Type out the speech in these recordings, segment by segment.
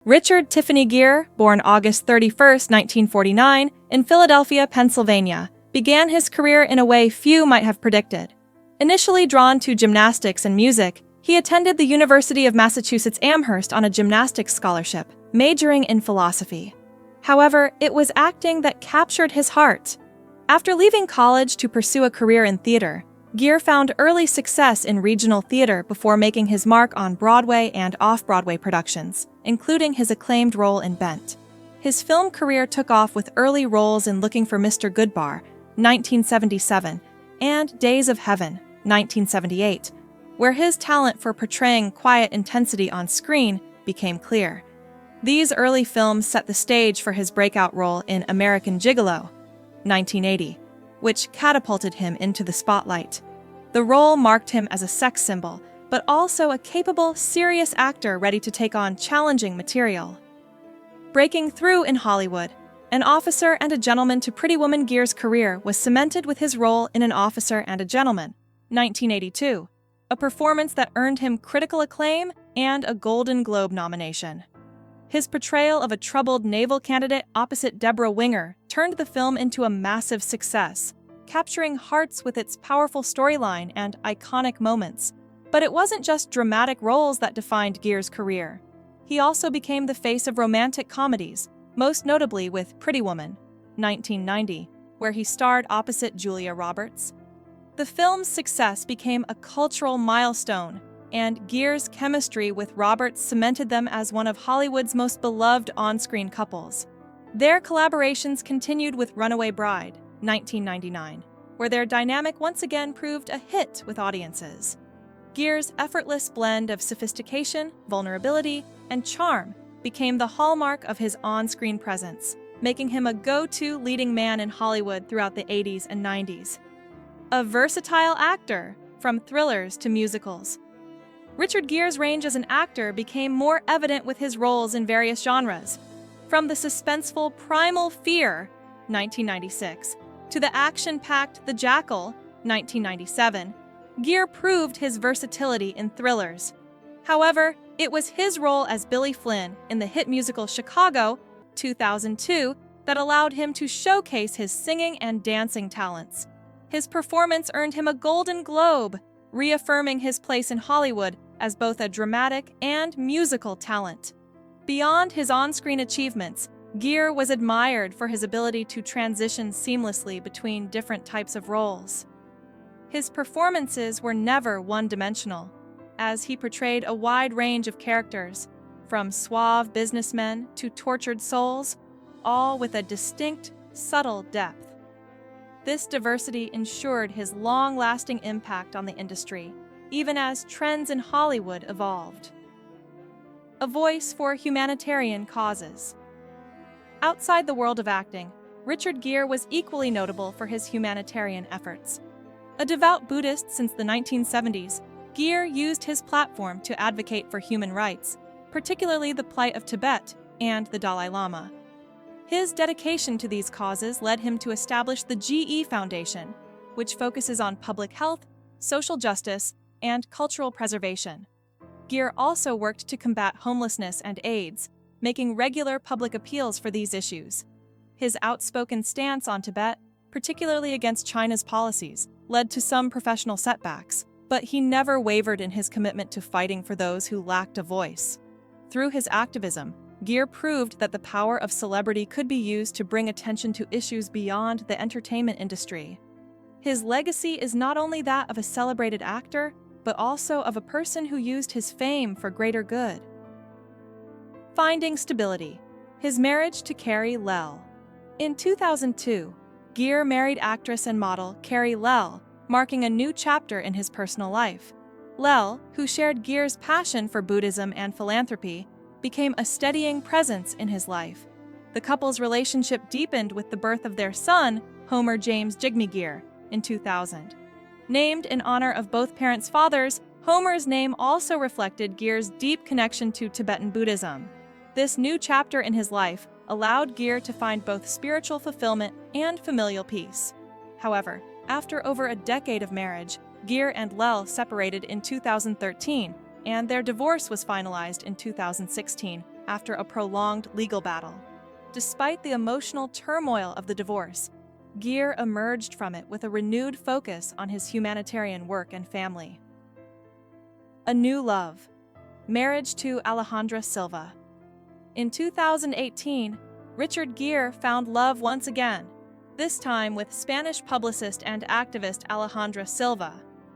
Richard Tiffany Gere, born August 31, 1949, in Philadelphia, Pennsylvania, began his career in a way few might have predicted. Initially drawn to gymnastics and music, he attended the University of Massachusetts Amherst on a gymnastics scholarship, majoring in philosophy. However, it was acting that captured his heart. After leaving college to pursue a career in theater, Gere found early success in regional theater before making his mark on Broadway and off-Broadway productions, including his acclaimed role in Bent. His film career took off with early roles in Looking for Mr. Goodbar, 1977, and Days of Heaven, 1978, where his talent for portraying quiet intensity on screen became clear. These early films set the stage for his breakout role in American Gigolo, 1980, which catapulted him into the spotlight. The role marked him as a sex symbol, but also a capable, serious actor ready to take on challenging material. Breaking through in Hollywood, An Officer and a Gentleman to Pretty Woman. Gere's career was cemented with his role in An Officer and a Gentleman, 1982, a performance that earned him critical acclaim and a Golden Globe nomination. His portrayal of a troubled naval candidate opposite Deborah Winger turned the film into a massive success, capturing hearts with its powerful storyline and iconic moments. But it wasn't just dramatic roles that defined Gere's career. He also became the face of romantic comedies, most notably with Pretty Woman, 1990, where he starred opposite Julia Roberts. The film's success became a cultural milestone, and Gere's chemistry with Roberts cemented them as one of Hollywood's most beloved on-screen couples. Their collaborations continued with Runaway Bride, 1999, where their dynamic once again proved a hit with audiences. Gere's effortless blend of sophistication, vulnerability, and charm became the hallmark of his on-screen presence, making him a go-to leading man in Hollywood throughout the 80s and 90s. A versatile actor, from thrillers to musicals. Richard Gere's range as an actor became more evident with his roles in various genres, from the suspenseful Primal Fear, 1996, to the action-packed The Jackal, 1997. Gere proved his versatility in thrillers. However, it was his role as Billy Flynn in the hit musical Chicago, 2002, that allowed him to showcase his singing and dancing talents. His performance earned him a Golden Globe, reaffirming his place in Hollywood as both a dramatic and musical talent. Beyond his on-screen achievements, Gere was admired for his ability to transition seamlessly between different types of roles. His performances were never one-dimensional, as he portrayed a wide range of characters, from suave businessmen to tortured souls, all with a distinct, subtle depth. This diversity ensured his long-lasting impact on the industry, even as trends in Hollywood evolved. A voice for humanitarian causes. Outside the world of acting, Richard Gere was equally notable for his humanitarian efforts. A devout Buddhist since the 1970s, Gere used his platform to advocate for human rights, particularly the plight of Tibet and the Dalai Lama. His dedication to these causes led him to establish the GE Foundation, which focuses on public health, social justice, and cultural preservation. Gere also worked to combat homelessness and AIDS, making regular public appeals for these issues. His outspoken stance on Tibet, particularly against China's policies, led to some professional setbacks, but he never wavered in his commitment to fighting for those who lacked a voice. Through his activism, Gere proved that the power of celebrity could be used to bring attention to issues beyond the entertainment industry. His legacy is not only that of a celebrated actor, but also of a person who used his fame for greater good. Finding stability. His marriage to Carrie Lell. In 2002, Gere married actress and model Carrie Lell, marking a new chapter in his personal life. Lell, who shared Gere's passion for Buddhism and philanthropy, became a steadying presence in his life. The couple's relationship deepened with the birth of their son, Homer James Jigme Gere, in 2000. Named in honor of both parents' fathers, Homer's name also reflected Gere's deep connection to Tibetan Buddhism. This new chapter in his life allowed Gere to find both spiritual fulfillment and familial peace. However, after over a decade of marriage, Gere and Lell separated in 2013, and their divorce was finalized in 2016 after a prolonged legal battle. Despite the emotional turmoil of the divorce, Gere emerged from it with a renewed focus on his humanitarian work and family. A new love. Marriage to Alejandra Silva. In 2018, Richard Gere found love once again, this time with Spanish publicist and activist Alejandra Silva.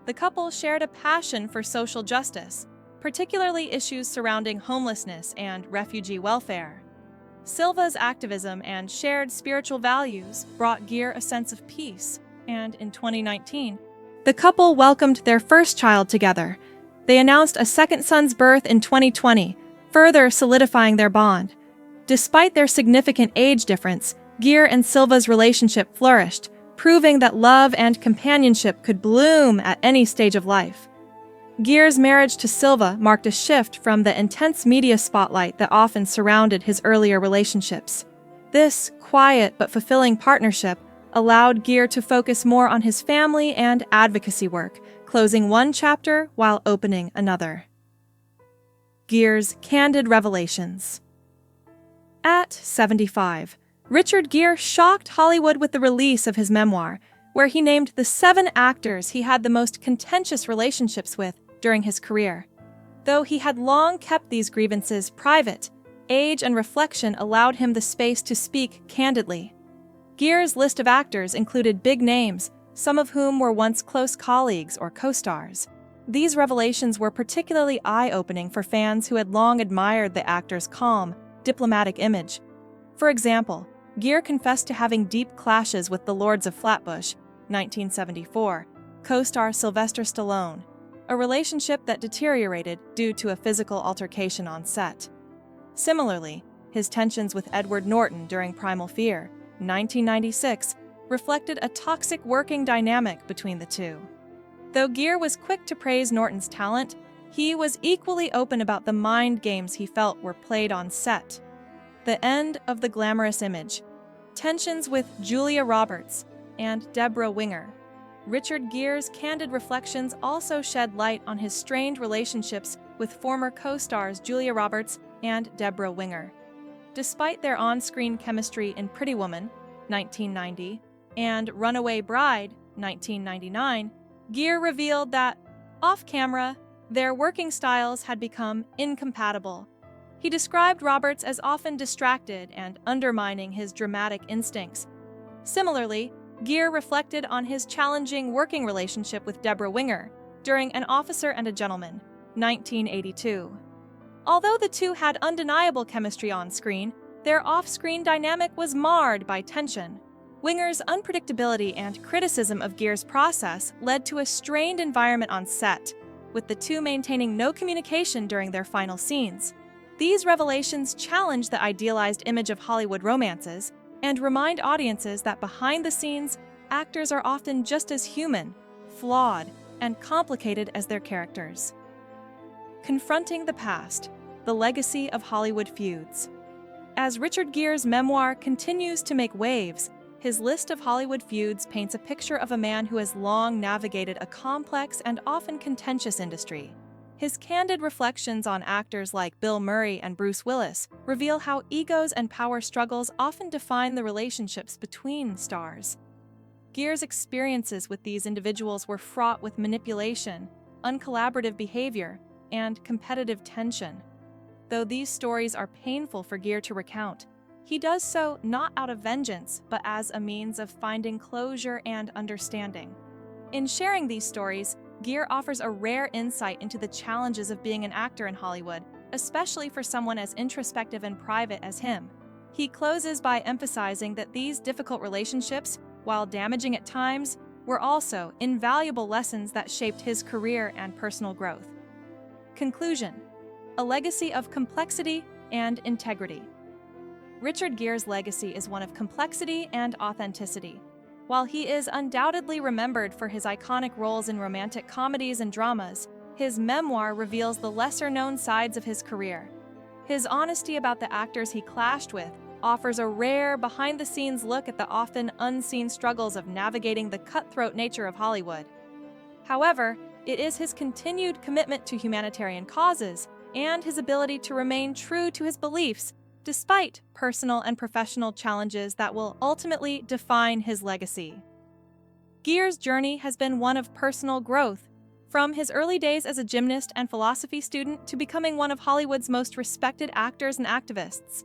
The couple shared a passion for social justice, particularly issues surrounding homelessness and refugee welfare. Silva's activism and shared spiritual values brought Gere a sense of peace, and in 2019, the couple welcomed their first child together. They announced a second son's birth in 2020, further solidifying their bond. Despite their significant age difference, Gere and Silva's relationship flourished, proving that love and companionship could bloom at any stage of life. Gere's marriage to Silva marked a shift from the intense media spotlight that often surrounded his earlier relationships. This quiet but fulfilling partnership allowed Gere to focus more on his family and advocacy work, closing one chapter while opening another. Gere's candid revelations. At 75, Richard Gere shocked Hollywood with the release of his memoir, where he named the 7 actors he had the most contentious relationships with during his career. Though he had long kept these grievances private, age and reflection allowed him the space to speak candidly. Gere's list of actors included big names, some of whom were once close colleagues or co-stars. These revelations were particularly eye-opening for fans who had long admired the actor's calm, diplomatic image. For example, Gere confessed to having deep clashes with the Lords of Flatbush, 1974, co-star Sylvester Stallone, a relationship that deteriorated due to a physical altercation on set. Similarly, his tensions with Edward Norton during Primal Fear, 1996, reflected a toxic working dynamic between the two. Though Gere was quick to praise Norton's talent, he was equally open about the mind games he felt were played on set. The end of the glamorous image. Tensions with Julia Roberts and Deborah Winger. Richard Gere's candid reflections also shed light on his strained relationships with former co-stars Julia Roberts and Deborah Winger. Despite their on-screen chemistry in Pretty Woman, 1990, and Runaway Bride, 1999, Gere revealed that, off-camera, their working styles had become incompatible. He described Roberts as often distracted and undermining his dramatic instincts. Similarly, Gere reflected on his challenging working relationship with Deborah Winger during An Officer and a Gentleman, 1982. Although the two had undeniable chemistry on screen, their off-screen dynamic was marred by tension. Winger's unpredictability and criticism of Gere's process led to a strained environment on set, with the two maintaining no communication during their final scenes. These revelations challenge the idealized image of Hollywood romances and remind audiences that behind the scenes, actors are often just as human, flawed, and complicated as their characters. Confronting the past, the legacy of Hollywood feuds. As Richard Gere's memoir continues to make waves, his list of Hollywood feuds paints a picture of a man who has long navigated a complex and often contentious industry. His candid reflections on actors like Bill Murray and Bruce Willis reveal how egos and power struggles often define the relationships between stars. Gere's experiences with these individuals were fraught with manipulation, uncollaborative behavior, and competitive tension. Though these stories are painful for Gere to recount, he does so not out of vengeance, but as a means of finding closure and understanding. In sharing these stories, Gere offers a rare insight into the challenges of being an actor in Hollywood, especially for someone as introspective and private as him. He closes by emphasizing that these difficult relationships, while damaging at times, were also invaluable lessons that shaped his career and personal growth. Conclusion: a legacy of complexity and integrity. Richard Gere's legacy is one of complexity and authenticity. While he is undoubtedly remembered for his iconic roles in romantic comedies and dramas, his memoir reveals the lesser-known sides of his career. His honesty about the actors he clashed with offers a rare, behind-the-scenes look at the often unseen struggles of navigating the cutthroat nature of Hollywood. However, it is his continued commitment to humanitarian causes and his ability to remain true to his beliefs despite personal and professional challenges that will ultimately define his legacy. Gere's journey has been one of personal growth, from his early days as a gymnast and philosophy student to becoming one of Hollywood's most respected actors and activists.